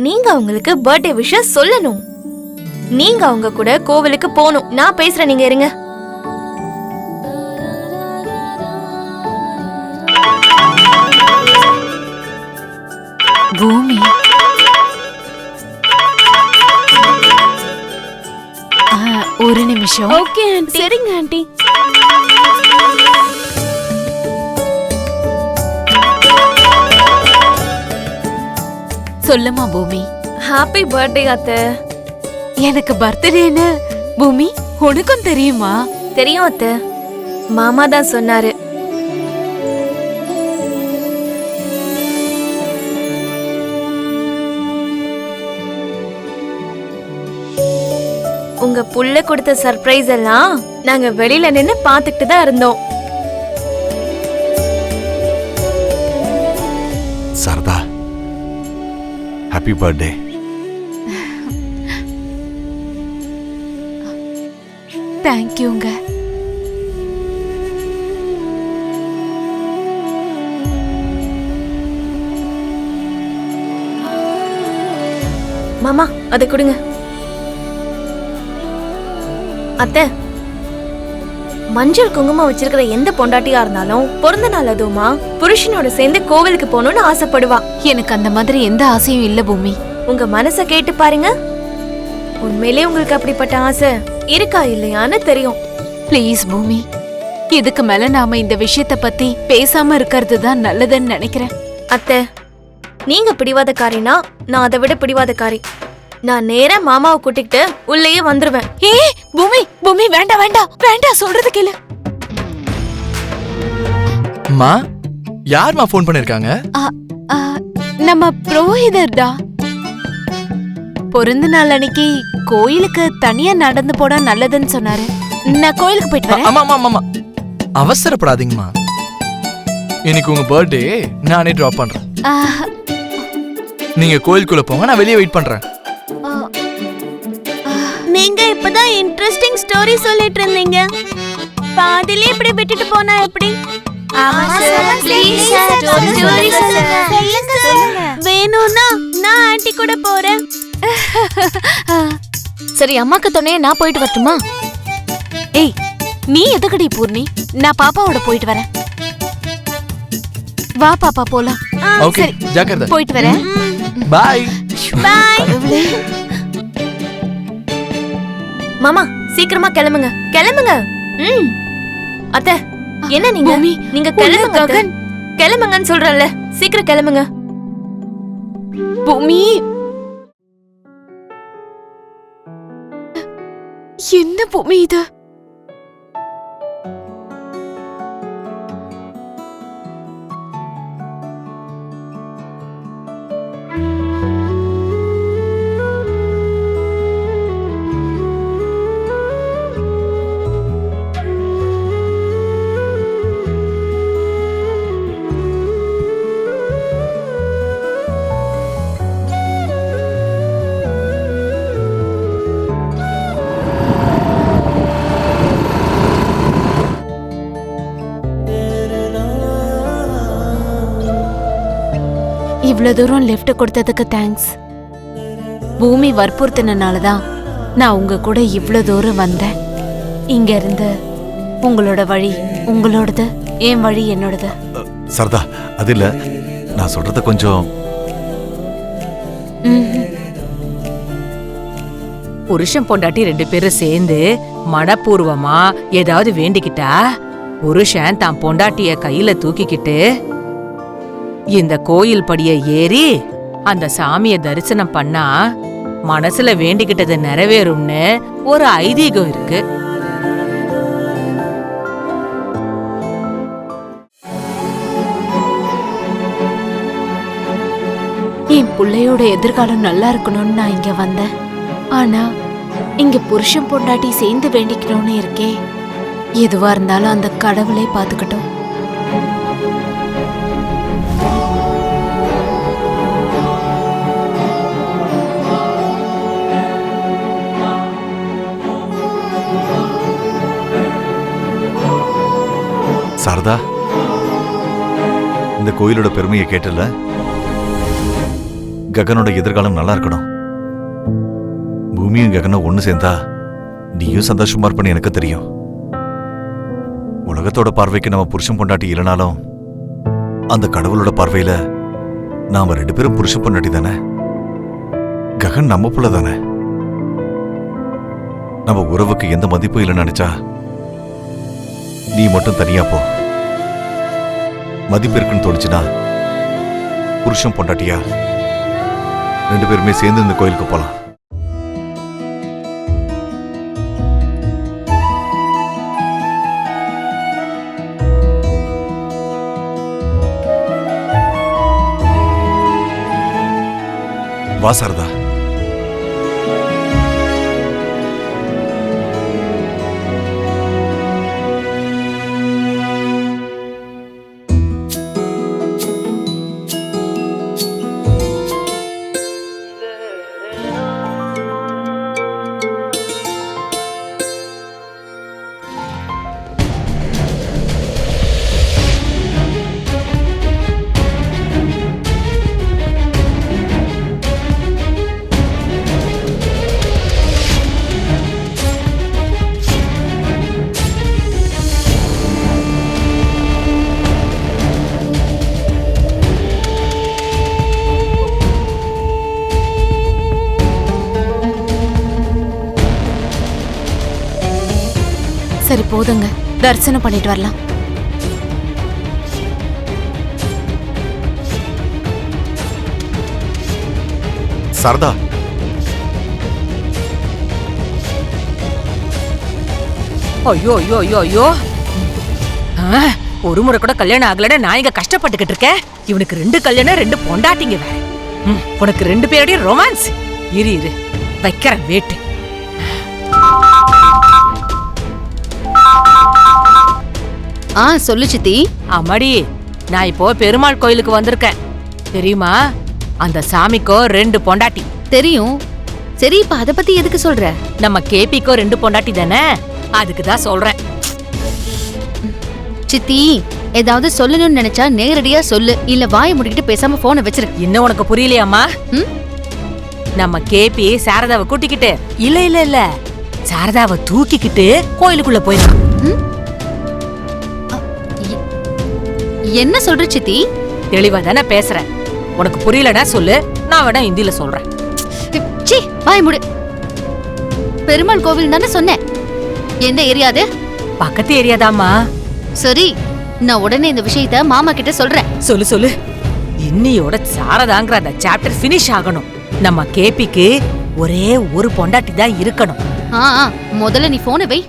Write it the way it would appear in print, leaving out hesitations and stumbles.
நீங்க அவங்களுக்கு பர்த்டே விஷயம் சொல்லணும். நீங்க அவங்க கூட கோவிலுக்கு போகணும். நான் பேசுறேன், நீங்க இருங்க. பூமி, ஒரு நிமிஷம். Okay aunty. சரிங்க ஆண்டி. சொல்லுமா பூமி. ஹாப்பி பர்த்டே அத்தை. எனக்கு பர்த்டேன்னு பூமி உனக்கும் தெரியுமா? தெரியும் அத்தை, மாமா தான் சொன்னாரு. உங்க புள்ள கொடுத்த சர்ப்ரைஸ் எல்லாம் நாங்க வெளியில நின்னு பாத்துக்கிட்டு தான் இருந்தோம். Sarada, happy birthday. தேங்க்யூங்க. மாமா அதை கொடுங்க. அத்தை, மஞ்சள் குங்குமம் வச்சிருக்கிற எந்த பொண்டாட்டியா இருந்தாலும் பிறந்த நாள் அதுவுமா புருஷனோட சேர்ந்து கோவிலுக்கு போகணும்னு ஆசைப்படுவா. எனக்கு அந்த மாதிரி எந்த ஆசையும் இல்ல பூமி. உங்க மனச கேட்டு பாருங்க, உண்மையிலே உங்களுக்கு அப்படிப்பட்ட ஆசை இருக்கா இல்லையான்னு தெரியும். ப்ளீஸ் பூமி, இதுக்கு மேல நாம இந்த விஷயத்த பத்தி பேசாம இருக்கிறது தான் நல்லதுன்னு நினைக்கிறேன். அத்தை, நீங்க பிடிவாதக்காரினா நான் அதை விட பிடிவாதக்காரி. நான் நேரா மாமாவை கூட்டிக்கிட்டு உள்ளேயே வந்துருவேன். ஏ பூமி, பூமி வேண்டாம் வேண்டாம் வேண்டாம், சொல்றது கேளு. அம்மா, யார்மா ஃபோன் பண்ணிருக்காங்க? நம்ம புரோஹிதர்டா. பிறந்த நாள் அன்னைக்கு கோயிலுக்கு தனியா நடந்து போனா நல்லதுன்னு சொன்னாரு. நான் கோயிலுக்கு போயிட்டு வரேன். ஆமா ஆமா ஆமா, அவசரப்படாதீங்கம்மா. இன்னைக்கு உங்க பர்த்டே, நானே டிராப் பண்றேன். நீங்க கோயிலுக்குள்ள போங்க, நான் வெளியே வெயிட் பண்றேன். நீங்க இப்பதான் இன்ட்ரெஸ்டிங் ஸ்டோரி சொல்லிட்டு இருந்தீங்க, பாதியிலே இப்படி விட்டுட்டு போனா எப்படி? வேணும்னா நான் ஆண்டி கூட போறேன். சரி, அம்மாக்கு துணையா நான் போயிட்டு வரட்டுமா? ஏய், நீ எதுக்கடி பூர்ணி? நான் பாப்பாவோட போயிட்டு வரேன். வா பாப்பா போலாம். ஓகே, ஜாக்கிரதை. போயிட்டு வரேன். Bye bye. மாமா சீக்கிரமா கிளம்புங்க, கிளம்புங்க. அத்தை, என்ன நீங்க நீங்க கிளம்புங்க அத்தை. கிளம்புங்கன்னு சொல்றேன்ல, சீக்கிரம் கிளம்புங்க. பூமி, என்ன பூமி இது? இவ்வளவு தூரம் லிஃப்ட் கொடுத்ததுக்கு தேங்க்ஸ். பூமி வற்புறுத்தினாலதான் நான் உங்க கூட இவ்வளவு தூரம் வந்தேன். இங்க இருந்து உங்களோட வழி உங்களோடது, என் வழி என்னோடது. சரதா, அது இல்ல, நான் சொல்றத கொஞ்சம். புருஷன் பொண்டாட்டி 2 பேரும் சேர்ந்து மனப்பூர்வமா ஏதாவது வேண்டிக்கிட்டா, புருஷன் தான் பொண்டாட்டிய கையில தூக்கிக்கிட்டு இந்த கோயில் படிய ஏறி அந்த சாமிய தரிசனம் பண்ணா மனசுல வேண்டிக்கிட்டது நிறைவேறும்னு ஒரு ஐதீகம் இருக்கு. என் பிள்ளையோட எதிர்காலம் நல்லா இருக்கணும்னு நான் இங்க வந்தேன். ஆனா இங்க புருஷன் பொண்டாட்டி சேர்ந்து வேண்டிக்கணும்னு இருக்கே. எதுவா இருந்தாலும் அந்த கடவுளே பாத்துக்கட்டும். சாரதா, இந்த கோயிலோட பெருமையை கேட்டல, ககனோட எதிர்காலம் நல்லா இருக்கணும். பூமியும் ககனும் ஒண்ணு சேர்ந்தா நீயும் சந்தோஷமா இருப்பன்னு எனக்கு தெரியும். உலகத்தோட பார்வைக்கு நம்ம புருஷன் பொண்டாட்டி இல்லைனாலும் அந்த கடவுளோட பார்வையில நாம 2 பேரும் புருஷன் பொண்டாட்டி தானே. ககன் நம்ம புள்ள தானே. நம்ம உறவுக்கு எந்த மதிப்பும் இல்லைன்னு நினைச்சா நீ மட்டும் தனியா போ. மதிப்பு இருக்குன்னு தோணுச்சுன்னா புருஷன் பொண்டாட்டியா 2 பேருமே சேர்ந்து இந்த கோயிலுக்கு போலாம். வா சாரதா. சரி போதுங்க, தரிசனம் பண்ணிட்டு வரலாம். சாரதா, ஐயோ ஐயோ ஐயோ ஐயோ. ஒரு முறை கூட கல்யாணம் ஆகலன்னு நான் இங்க கஷ்டப்பட்டுக்கிட்டு இருக்கேன். இவனுக்கு 2 கல்யாணம் 2 பொண்டாட்டிங்க வேற. உனக்கு 2 பேருடைய ரொமான்ஸ். இரு இரு வைக்கிறேன் வேட்டு. சொல்லு சித்தி. அம்மாடி, நான் இப்போ பெருமாள் கோயிலுக்கு வந்திருக்கேன். தெரியுமா, அந்த சாமிக்கோ 2 பொண்டாட்டி. தெரியும். சரி, இப்ப அத பத்தி எதுக்கு சொல்ற? நம்ம கேபிக்கோ 2 பொண்டாட்டி தானே, அதுக்கு தான் சொல்றேன். சித்தி, ஏதாவது சொல்லணும்னு நினைச்சா நேரடியா சொல்லு, இல்ல வாயை முடிக்கிட்டு பேசாம போனை வச்சிரு. இன்னும் உனக்கு புரியலையாம்மா? நம்ம கேபி சாரதாவை கூட்டிக்கிட்டு இல்ல இல்ல இல்ல சாரதாவை தூக்கிக்கிட்டு கோயிலுக்குள்ள போயிருக்கான். என்ன சொல்ற சித்தி? தெளிவா தானே பேசுறேன். உனக்கு புரியலன்னா சொல்லு, நான் வேணா ஹிந்தில சொல்றேன். சி, வாய் மூடு. பெருமாள் கோவில் தானே சொன்னேன். எந்த ஏரியா அது? பக்கத்து ஏரியாதாம்மா. சரி, நான் உடனே இந்த விஷயத்த மாமா கிட்ட சொல்றேன். சொல்லு சொல்லு. இன்னியோட சாரதாங்கிற அந்த சாப்டர் ஃபினிஷ் ஆகணும். நம்ம கேபிக்கு ஒரே ஒரு பொண்டாட்டி தான் இருக்கணும். முதல்ல நீ போனை வை.